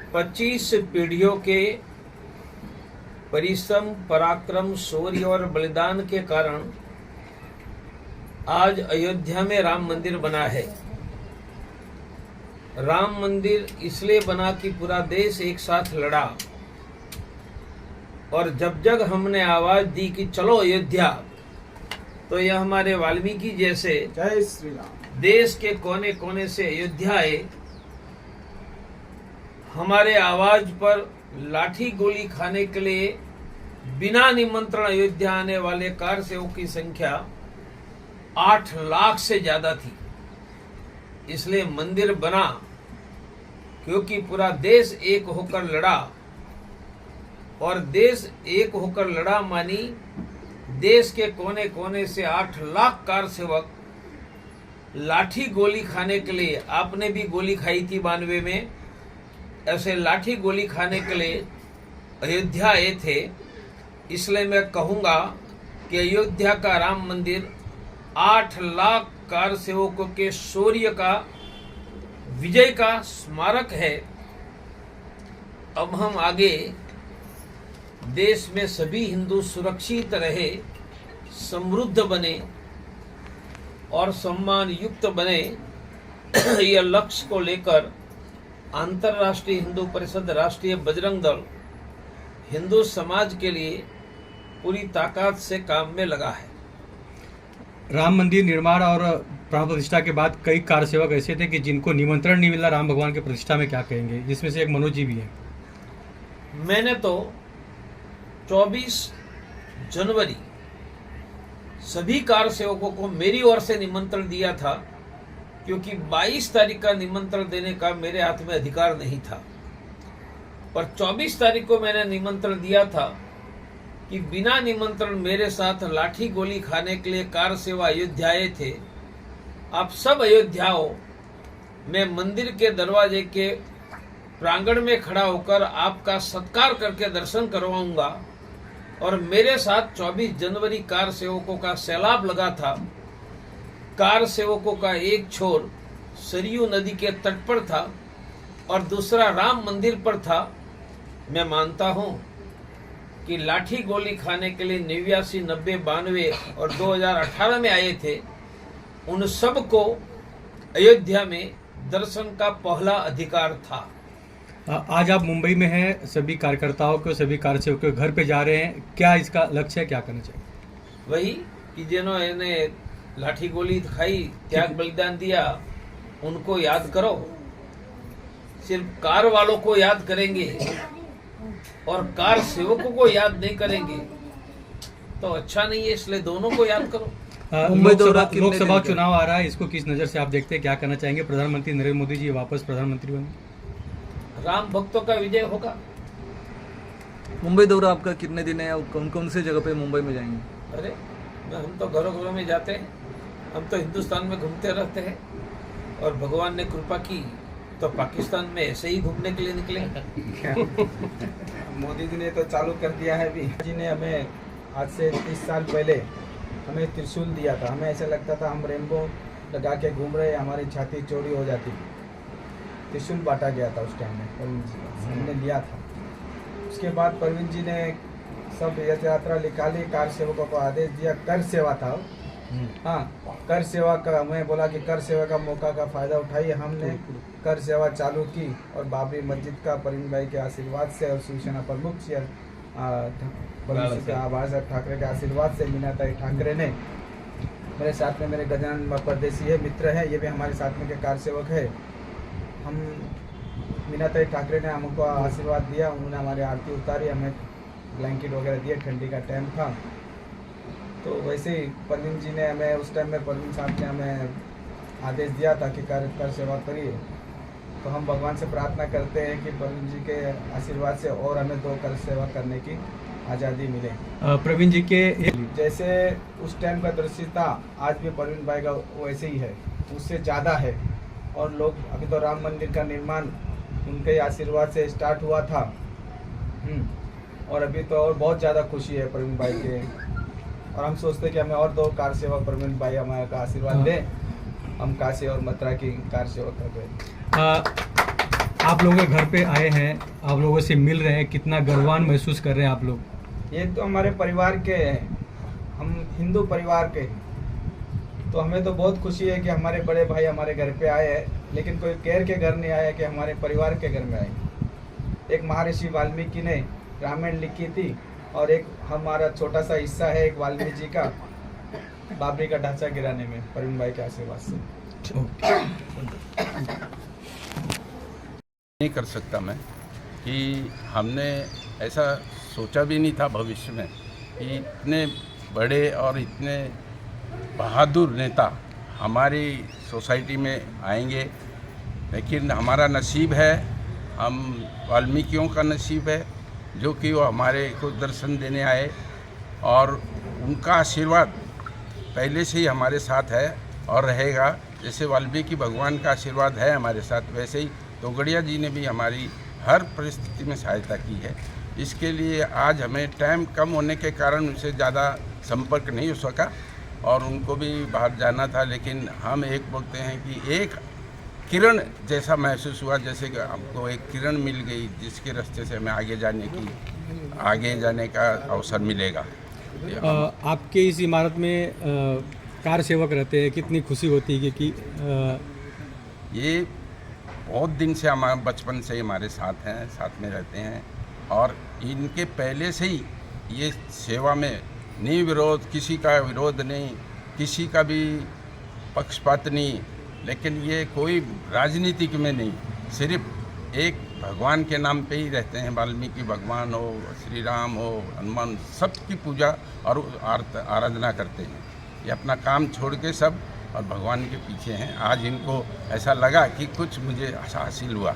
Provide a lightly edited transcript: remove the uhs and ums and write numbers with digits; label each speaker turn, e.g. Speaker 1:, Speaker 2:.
Speaker 1: 25 पीढ़ियों के परिश्रम, पराक्रम, शौर्य और बलिदान के कारण आज अयोध्या में राम मंदिर बना है। राम मंदिर इसलिए बना कि पूरा देश एक साथ लड़ा, और जब जब हमने आवाज दी कि चलो अयोध्या, तो यह हमारे वाल्मीकि जैसे
Speaker 2: जय श्री राम
Speaker 1: देश के कोने कोने से अयोध्या आए। हमारे आवाज पर लाठी गोली खाने के लिए बिना निमंत्रण अयोध्या आने वाले कार सेवकों की संख्या 8 लाख से ज्यादा थी। इसलिए मंदिर बना क्योंकि पूरा देश एक होकर लड़ा, और देश एक होकर लड़ा मानी देश के कोने कोने से 8 लाख कार सेवक लाठी गोली खाने के लिए, आपने भी गोली खाई थी 92 में, ऐसे लाठी गोली खाने के लिए अयोध्या आए थे। इसलिए मैं कहूंगा कि अयोध्या का राम मंदिर 8 लाख कार सेवकों के शौर्य का, विजय का स्मारक है। अब हम आगे देश में सभी हिंदू सुरक्षित रहे, समृद्ध बने और सम्मान युक्त बने, यह लक्ष्य को लेकर अंतर्राष्ट्रीय हिंदू परिषद, राष्ट्रीय बजरंग दल हिंदू समाज के लिए पूरी ताकत से काम में लगा है।
Speaker 3: राम मंदिर निर्माण और प्राण प्रतिष्ठा के बाद कई कार सेवक ऐसे थे कि जिनको निमंत्रण नहीं मिला राम भगवान की प्रतिष्ठा में, क्या कहेंगे? जिसमें से एक मनोज जी भी है।
Speaker 1: मैंने तो 24 जनवरी सभी कार सेवकों को मेरी ओर से निमंत्रण दिया था, क्योंकि 22 तारीख का निमंत्रण देने का मेरे हाथ में अधिकार नहीं था। पर 24 तारीख को मैंने निमंत्रण दिया था कि बिना निमंत्रण मेरे साथ लाठी गोली खाने के लिए कार सेवा अयोध्या आए थे। आप सब अयोध्याओं, मैं मंदिर के दरवाजे के प्रांगण में खड़ा होकर आपका सत्कार करके दर्शन करवाऊंगा। और मेरे साथ 24 जनवरी कार सेवकों का सैलाब लगा था। कार सेवकों का एक छोर सरयू नदी के तट पर था और दूसरा राम मंदिर पर था। मैं मानता हूं कि लाठी गोली खाने के लिए 89, 90, 92 और 2018 में आए थे, उन सब को अयोध्या में दर्शन का पहला अधिकार था।
Speaker 3: आज आप मुंबई में हैं, सभी कार्यकर्ताओं को, सभी कार सेवकों के घर पे जा रहे हैं, क्या इसका लक्ष्य है, क्या करना चाहिए?
Speaker 1: वही कि जिन्होंने लाठी गोली खाई, त्याग बलिदान दिया, उनको याद करो। सिर्फ कार वालों को याद करेंगे और कार सेवकों को याद नहीं करेंगे तो अच्छा नहीं है। इसलिए दोनों को याद करो।
Speaker 3: लोकसभा चुनाव आ रहा है, इसको किस नजर से आप देखते हैं, क्या करना चाहेंगे? प्रधानमंत्री नरेंद्र मोदी जी वापस प्रधानमंत्री बने,
Speaker 1: राम भक्तों का विजय होगा।
Speaker 2: मुंबई दौरा आपका कितने दिन है और कौन कौन से जगह पे मुंबई में जाएंगे?
Speaker 1: अरे हम तो घरों घरों में जाते हैं, हम तो हिंदुस्तान में घूमते रहते हैं, और भगवान ने कृपा की तो पाकिस्तान में ऐसे ही घूमने के लिए निकले।
Speaker 4: मोदी जी ने तो चालू कर दिया है भी। जी ने हमें आज से 30 साल पहले हमें त्रिशूल दिया था। हमें ऐसा लगता था हम रेनबो लगा के घूम रहे, हमारी छाती चौड़ी हो जाती। त्रिशूल बांटा गया था उस टाइम में, परवीन जी हमने लिया था। उसके बाद परवीन जी ने सब यथ यात्रा निकाली, कार सेवकों को आदेश दिया। कर सेवा था, हाँ, कर सेवा का हमें बोला कि कर सेवा का मौका का फायदा उठाइए। हमने कर सेवा चालू की और बाबरी मस्जिद का परवीन भाई के आशीर्वाद से और शिवसेना प्रमुख बाला साहब ठाकरे के आशीर्वाद से मीनाताई ठाकरे ने, मेरे साथ में मेरे गजानन परदेसी है, मित्र है, ये भी हमारे साथ में के कार सेवक है। हम मीनाताई ठाकरे ने हमको आशीर्वाद दिया, उन्होंने हमारी आरती उतारी, हमें ब्लैंकेट वगैरह दिए, ठंडी का टाइम था। तो वैसे ही परवीन जी ने हमें उस टाइम में, परवीन साहब ने हमें आदेश दिया था कि कर सेवा करिए। तो हम भगवान से प्रार्थना करते हैं कि परवीन जी के आशीर्वाद से और हमें 2 कर सेवा करने की आज़ादी मिले।
Speaker 3: प्रवीण जी के
Speaker 4: जैसे उस टाइम का दृश्य था, आज भी परवीन भाई का वैसे ही है, उससे ज़्यादा है। और लोग, अभी तो राम मंदिर का निर्माण उनके आशीर्वाद से स्टार्ट हुआ था, और अभी तो और बहुत ज़्यादा खुशी है परवीन भाई के। और हम सोचते हैं कि हमें और 2 कार सेवक परवीन भाई हमारे का आशीर्वाद दें, हम काशी और मथुरा की कार सेवा कर रहे हैं।
Speaker 3: आप लोगों के घर पे आए हैं, आप लोगों से मिल रहे हैं, कितना गर्वान महसूस कर रहे हैं आप लोग?
Speaker 4: ये तो हमारे परिवार के हैं, हम हिंदू परिवार के, तो हमें तो बहुत खुशी है कि हमारे बड़े भाई हमारे घर पे आए हैं, लेकिन कोई केर के घर नहीं आया कि हमारे परिवार के घर में आए। एक महर्षि वाल्मीकि ने रामायण लिखी थी और एक हमारा छोटा सा हिस्सा है एक वाल्मीकि जी का बाबरी का ढांचा गिराने में प्रवीण भाई के आशीर्वाद से।
Speaker 5: नहीं कर सकता मैं कि हमने ऐसा सोचा भी नहीं था भविष्य में कि इतने बड़े और इतने बहादुर नेता हमारी सोसाइटी में आएंगे, लेकिन हमारा नसीब है, हम वाल्मीकियों का नसीब है जो कि वो हमारे को दर्शन देने आए और उनका आशीर्वाद पहले से ही हमारे साथ है और रहेगा। जैसे वाल्मीकि भगवान का आशीर्वाद है हमारे साथ, वैसे ही तोगड़िया जी ने भी हमारी हर परिस्थिति में सहायता की है। इसके लिए आज हमें टाइम कम होने के कारण उनसे ज़्यादा संपर्क नहीं हो सका और उनको भी बाहर जाना था, लेकिन हम एक बोलते हैं कि एक किरण जैसा महसूस हुआ, जैसे कि हमको एक किरण मिल गई जिसके रास्ते से हमें आगे जाने का अवसर मिलेगा।
Speaker 3: आपके इस इमारत में कार सेवक रहते हैं, कितनी खुशी होती है कि
Speaker 5: ये बहुत दिन से हमारे बचपन से हमारे साथ हैं, साथ में रहते हैं और इनके पहले से ही ये सेवा में नहीं विरोध, किसी का विरोध नहीं, किसी का भी पक्षपात नहीं, लेकिन ये कोई राजनीतिक में नहीं, सिर्फ एक भगवान के नाम पे ही रहते हैं। वाल्मीकि भगवान हो, श्री राम हो, हनुमान, सबकी पूजा और आराधना करते हैं। ये अपना काम छोड़ के सब और भगवान के पीछे हैं। आज इनको ऐसा लगा कि कुछ मुझे हासिल हुआ।